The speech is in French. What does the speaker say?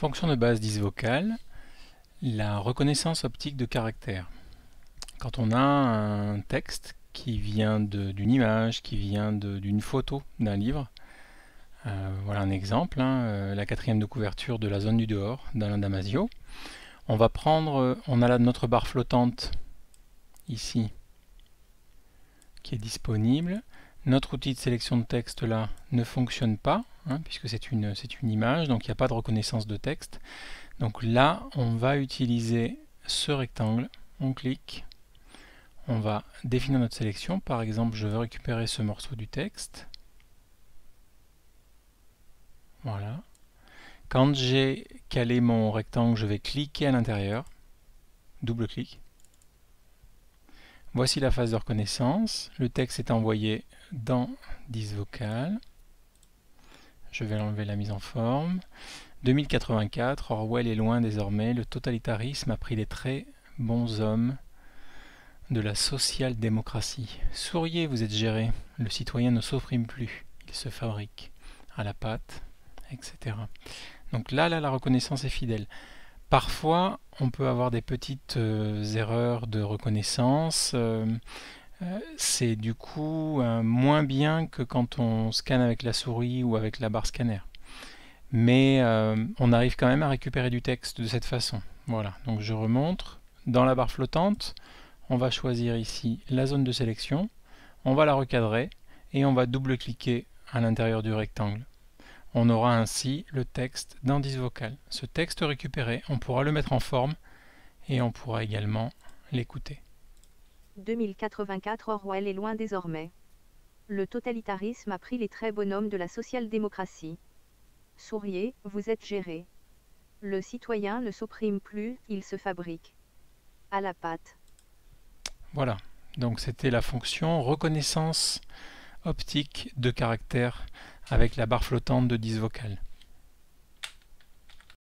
Fonction de base 10 vocale, la reconnaissance optique de caractères. Quand on a un texte qui vient d'une image, qui vient d'une photo d'un livre, voilà un exemple, la 4e de couverture de La zone du dehors d'Alain Damasio. On va prendre, on a là notre barre flottante ici qui est disponible. Notre outil de sélection de texte là ne fonctionne pas, puisque c'est une image, donc il n'y a pas de reconnaissance de texte. Donc là, on va utiliser ce rectangle, on clique, on va définir notre sélection. Par exemple, je veux récupérer ce morceau du texte. Voilà. Quand j'ai calé mon rectangle, je vais cliquer à l'intérieur, double-clic. Voici la phase de reconnaissance. Le texte est envoyé dans 10 vocales. Je vais enlever la mise en forme. 2084, Orwell est loin désormais, le totalitarisme a pris les très bons hommes de la social-démocratie. Souriez, vous êtes gérés, le citoyen ne s'opprime plus, il se fabrique à la patte, etc. Donc là, la reconnaissance est fidèle. Parfois, on peut avoir des petites erreurs de reconnaissance. C'est du coup moins bien que quand on scanne avec la souris ou avec la barre scanner. Mais on arrive quand même à récupérer du texte de cette façon. Voilà, donc je remontre. Dans la barre flottante, on va choisir ici la zone de sélection, on va la recadrer et on va double-cliquer à l'intérieur du rectangle. On aura ainsi le texte dans 10 vocales. Ce texte récupéré, on pourra le mettre en forme et on pourra également l'écouter. 2084 Orwell est loin désormais. Le totalitarisme a pris les très bonhommes de la social-démocratie. Souriez, vous êtes gérés. Le citoyen ne s'opprime plus, il se fabrique. À la patte. Voilà, donc c'était la fonction reconnaissance optique de caractères avec la barre flottante de 10 vocales.